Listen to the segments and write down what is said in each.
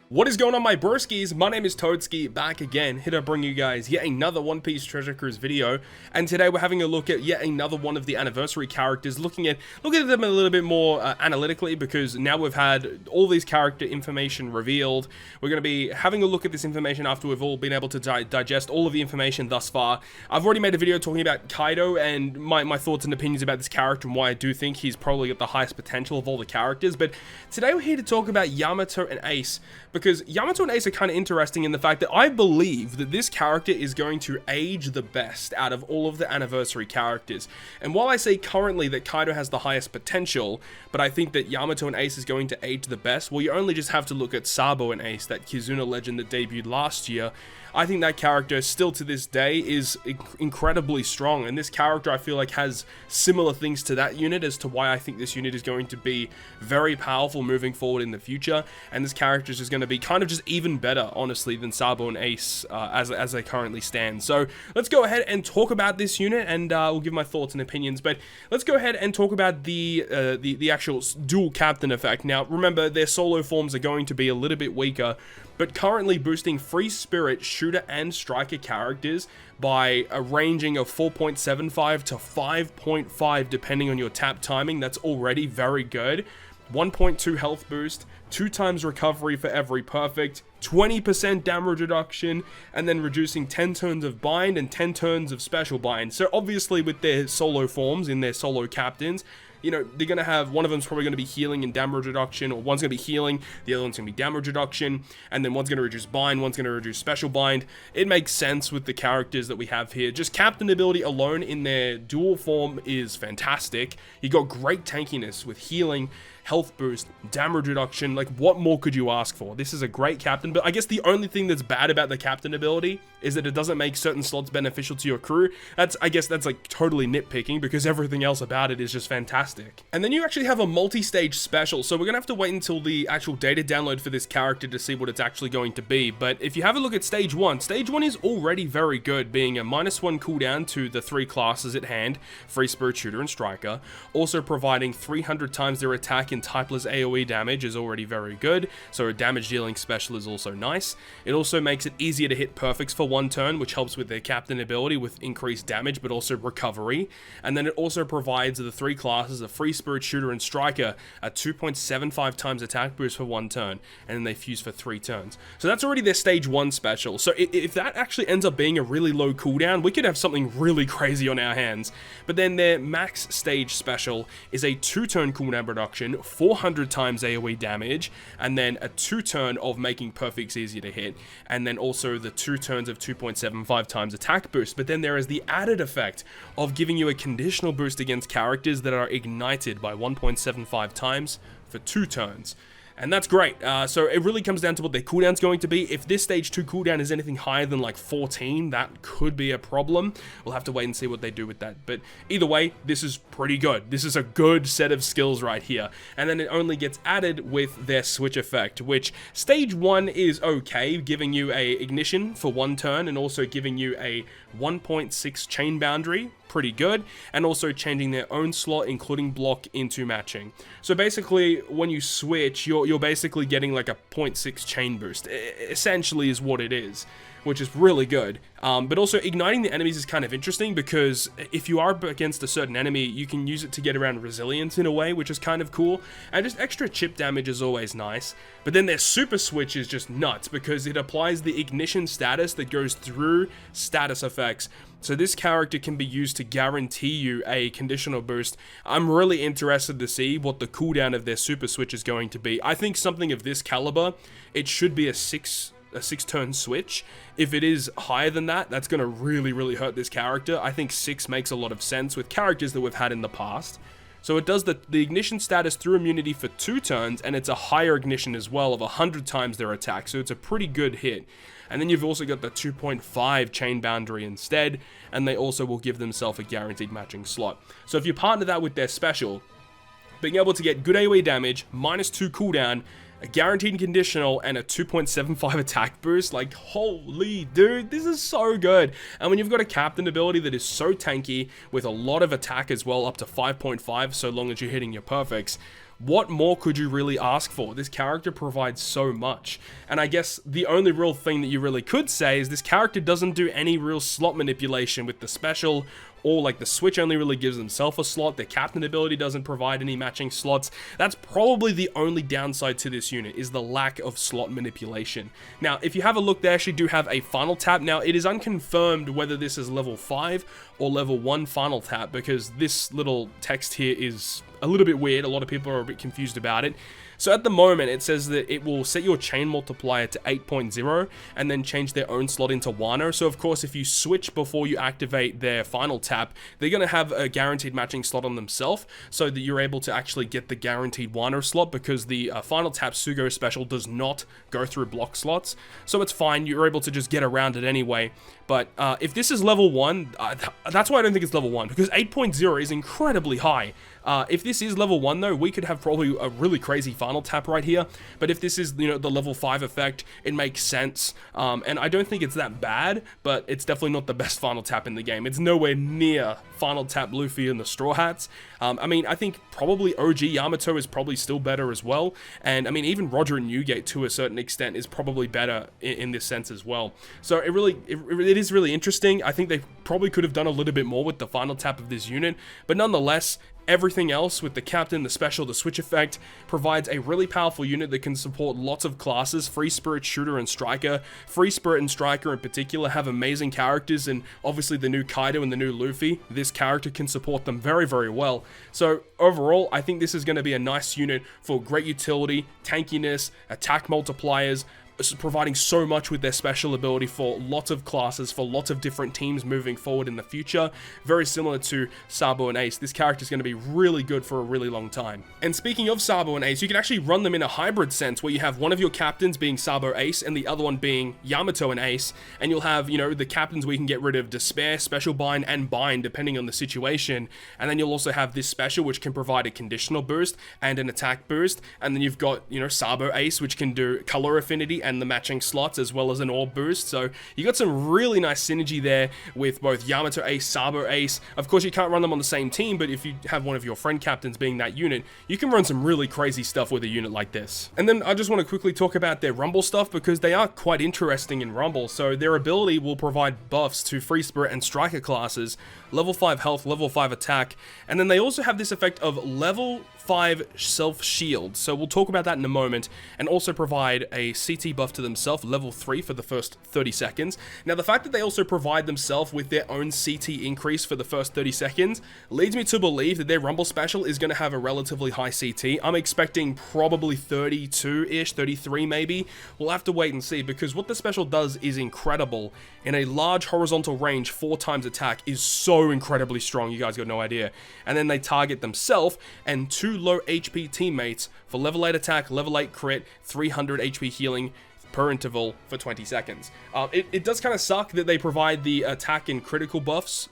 What is going on, my broskiis? My name is Toadskii, back again, here to bring you guys yet another One Piece Treasure Cruise video, and today we're having a look at yet another one of the anniversary characters, looking at them a little bit more analytically, because now we've had all these character information revealed. We're going to be having a look at this information after we've all been able to digest all of the information thus far. I've already made a video talking about Kaido and my thoughts and opinions about this character and why I do think he's probably got the highest potential of all the characters, but today we're here to talk about Yamato and Ace, because Yamato and Ace are kind of interesting in the fact that I believe that this character is going to age the best out of all of the anniversary characters. And while I say currently that Kaido has the highest potential, but I think that Yamato and Ace is going to age the best, well, you only just have to look at Sabo and Ace, that Kizuna legend that debuted last year. I think that character still to this day is incredibly strong, and this character I feel like has similar things to that unit as to why I think this unit is going to be very powerful moving forward in the future, and this character is just going to be kind of just even better, honestly, than Sabo and Ace as they currently stand. So let's go ahead and talk about this unit, and we'll give my thoughts and opinions, but let's go ahead and talk about the actual dual captain effect. Now remember, their solo forms are going to be a little bit weaker, but currently boosting free spirit, shooter, and striker characters by a ranging of 4.75 to 5.5 depending on your tap timing. That's already very good. 1.2 health boost, 2 times recovery for every perfect, 20% damage reduction, and then reducing 10 turns of bind and 10 turns of special bind. So obviously with their solo forms, in their solo captains, you know, they're going to have, one of them's probably going to be healing and damage reduction, or one's going to be healing, the other one's going to be damage reduction, and then one's going to reduce bind, one's going to reduce special bind. It makes sense with the characters that we have here. Just captain ability alone in their dual form is fantastic. You got great tankiness with healing, health boost, damage reduction. Like, what more could you ask for? This is a great captain, but I guess the only thing that's bad about the captain ability is that it doesn't make certain slots beneficial to your crew. I guess that's like totally nitpicking, because everything else about it is just fantastic. And then you actually have a multi-stage special, so we're gonna have to wait until the actual data download for this character to see what it's actually going to be. But if you have a look at stage 1 is already very good, being a -1 cooldown to the 3 classes at hand, free spirit, shooter, and striker. Also providing 300 times their attack in typeless AoE damage is already very good, so a damage dealing special is also nice. It also makes it easier to hit perfects for 1 turn, which helps with their captain ability with increased damage but also recovery. And then it also provides the 3 classes of free spirit, shooter, and striker at 2.75 times attack boost for 1 turn, and then they fuse for 3 turns. So that's already their stage 1 special. So if that actually ends up being a really low cooldown, we could have something really crazy on our hands. But then their max stage special is a 2-turn cooldown reduction, 400 times AoE damage, and then a 2 turn of making perfects easier to hit, and then also the 2 turns of 2.75 times attack boost. But then there is the added effect of giving you a conditional boost against characters that are ignited by 1.75 times for 2 turns. And that's great. So it really comes down to what their cooldown's going to be. If this stage 2 cooldown is anything higher than like 14, that could be a problem. We'll have to wait and see what they do with that. But either way, this is pretty good. This is a good set of skills right here. And then it only gets added with their switch effect, which stage 1 is okay, giving you a ignition for 1 turn and also giving you a 1.6 chain boundary. Pretty good, and also changing their own slot, including block, into matching. So basically, when you switch, you're basically getting like a 0.6 chain boost, essentially is what it is, which is really good. But also igniting the enemies is kind of interesting, because if you are up against a certain enemy, you can use it to get around resilience in a way, which is kind of cool, and just extra chip damage is always nice. But then their super switch is just nuts, because it applies the ignition status that goes through status effects. So this character can be used to guarantee you a conditional boost. I'm really interested to see what the cooldown of their super switch is going to be. I think something of this caliber, it should be a 6-turn switch. If it is higher than that, that's going to really hurt this character. I think 6 makes a lot of sense with characters that we've had in the past. So it does the ignition status through immunity for 2 turns, and it's a higher ignition as well of 100 times their attack, so it's a pretty good hit. And then you've also got the 2.5 chain boundary instead, and they also will give themselves a guaranteed matching slot. So if you partner that with their special, being able to get good AoE damage, -2 cooldown, a guaranteed conditional, and a 2.75 attack boost, like, holy dude, this is so good. And when you've got a captain ability that is so tanky with a lot of attack as well, up to 5.5, so long as you're hitting your perfects, what more could you really ask for? This character provides so much. And I guess the only real thing that you really could say is this character doesn't do any real slot manipulation with the special, or like the switch only really gives himself a slot. The captain ability doesn't provide any matching slots. That's probably the only downside to this unit, is the lack of slot manipulation. Now, if you have a look, they actually do have a final tap. Now, it is unconfirmed whether this is level 5 or level 1 final tap, because this little text here is a little bit weird. A lot of people are a bit confused about it. So at the moment, it says that it will set your chain multiplier to 8.0 and then change their own slot into Wano. So of course, if you switch before you activate their final tap, they're going to have a guaranteed matching slot on themselves, so that you're able to actually get the guaranteed Wano slot, because the final tap Sugo special does not go through block slots. So it's fine, you're able to just get around it anyway. But if this is level 1, that's why I don't think it's level 1, because 8.0 is incredibly high. If this is level 1 though, we could have probably a really crazy final tap right here. But if this is, you know, the level 5 effect, it makes sense. And I don't think it's that bad, but it's definitely not the best final tap in the game. It's nowhere near final tap Luffy and the Straw Hats. I mean, I think probably OG Yamato is probably still better as well. And I mean, even Roger and Newgate to a certain extent is probably better in this sense as well. So it is really interesting. I think they probably could have done a little bit more with the final tap of this unit, but nonetheless, everything else with the captain, the special, the switch effect provides a really powerful unit that can support lots of classes: Free Spirit, Shooter, and Striker. Free Spirit and Striker in particular have amazing characters, and obviously the new Kaido and the new Luffy, this character can support them very, very well. So overall, I think this is going to be a nice unit for great utility, tankiness, attack multipliers, providing so much with their special ability for lots of classes, for lots of different teams moving forward in the future. Very similar to Sabo and Ace, this character is going to be really good for a really long time. And speaking of Sabo and Ace, you can actually run them in a hybrid sense, where you have one of your captains being Sabo Ace and the other one being Yamato and Ace, and you'll have, you know, the captains where you can get rid of Despair, Special Bind, and Bind depending on the situation, and then you'll also have this special which can provide a conditional boost and an attack boost, and then you've got, you know, Sabo Ace which can do color affinity and the matching slots, as well as an orb boost. So you got some really nice synergy there with both Yamato Ace, Sabo Ace. Of course, you can't run them on the same team, but if you have one of your friend captains being that unit, you can run some really crazy stuff with a unit like this. And then I just want to quickly talk about their Rumble stuff, because they are quite interesting in Rumble. So their ability will provide buffs to Free Spirit and Striker classes, level 5 health, level 5 attack, and then they also have this effect of level 5 self-shield. So we'll talk about that in a moment, and also provide a CT buff to themselves, level 3 for the first 30 seconds. Now, the fact that they also provide themselves with their own CT increase for the first 30 seconds leads me to believe that their Rumble special is going to have a relatively high CT. I'm expecting probably 32-ish, 33 maybe. We'll have to wait and see, because what the special does is incredible. In a large horizontal range, 4 times attack is so incredibly strong, you guys got no idea. And then they target themselves and 2 low HP teammates for level 8 attack, level 8 crit, 300 HP healing per interval for 20 seconds. It does kind of suck that they provide the attack and critical buffs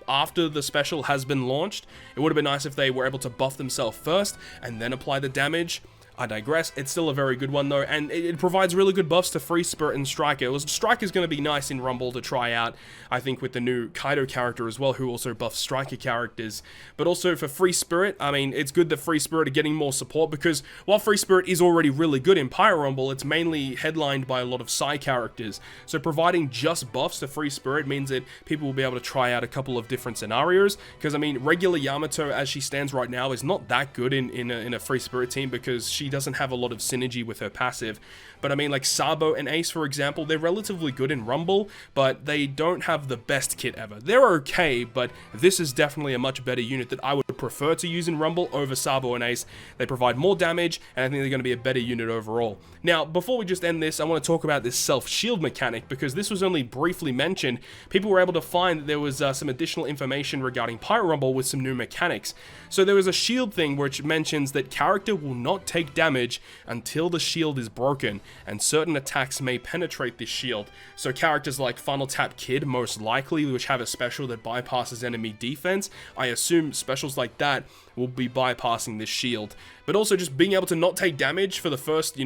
after the special has been launched. It would have been nice if they were able to buff themselves first and then apply the damage. I digress. It's still a very good one though, and it provides really good buffs to Free Spirit and Striker. Striker's going to be nice in Rumble to try out, I think, with the new Kaido character as well, who also buffs Striker characters. But also for Free Spirit, I mean, it's good that Free Spirit are getting more support, because while Free Spirit is already really good in Pyro Rumble, it's mainly headlined by a lot of side characters. So providing just buffs to Free Spirit means that people will be able to try out a couple of different scenarios, because I mean, regular Yamato as she stands right now is not that good in a Free Spirit team, because she doesn't have a lot of synergy with her passive. But I mean, like Sabo and Ace, for example, they're relatively good in Rumble, but they don't have the best kit ever. They're okay, but this is definitely a much better unit that I would prefer to use in Rumble over Sabo and Ace. They provide more damage, and I think they're going to be a better unit overall. Now, before we just end this, I want to talk about this self-shield mechanic, because this was only briefly mentioned. People were able to find that there was some additional information regarding Pyro Rumble with some new mechanics. So there was a shield thing which mentions that character will not take damage until the shield is broken, and certain attacks may penetrate this shield. So characters like Final Tap Kid, most likely, which have a special that bypasses enemy defense, I assume specials like that will be bypassing this shield. But also just being able to not take damage for the first,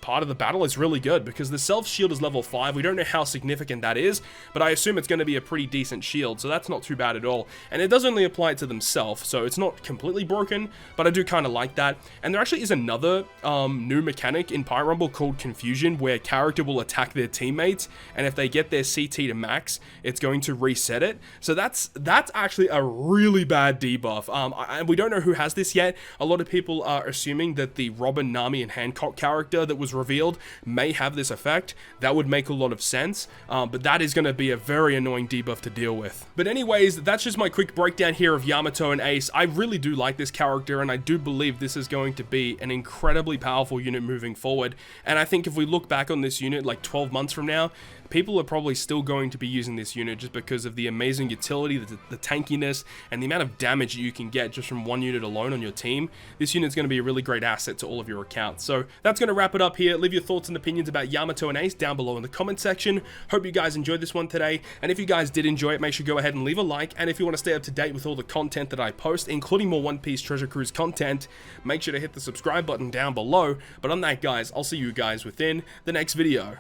part of the battle is really good, because the self shield is level 5. We don't know how significant that is, but I assume it's going to be a pretty decent shield, so that's not too bad at all. And it does only apply it to themselves, so it's not completely broken, but I do kind of like that. And there actually is another new mechanic in Pyro Rumble called Confusion, where a character will attack their teammates, and if they get their CT to max, it's going to reset it. So that's actually a really bad debuff. And we don't know who has this yet. A lot of people are assuming that the Robin, Nami, and Hancock character that was revealed may have this effect. That would make a lot of sense, but that is going to be a very annoying debuff to deal with. But anyways, that's just my quick breakdown here of Yamato and Ace. I really do like this character, and I do believe this is going to be an incredibly powerful unit moving forward. And I think if we look back on this unit like 12 months from now, people are probably still going to be using this unit just because of the amazing utility, the tankiness, and the amount of damage that you can get just from one unit alone on your team. This unit's going to be a really great asset to all of your accounts. So that's going to wrap it up here. Leave your thoughts and opinions about Yamato and Ace down below in the comment section. Hope you guys enjoyed this one today, and if you guys did enjoy it, make sure to go ahead and leave a like. And if you want to stay up to date with all the content that I post, including more One Piece Treasure Cruise content, make sure to hit the subscribe button down below. But on that, guys, I'll see you guys within the next video.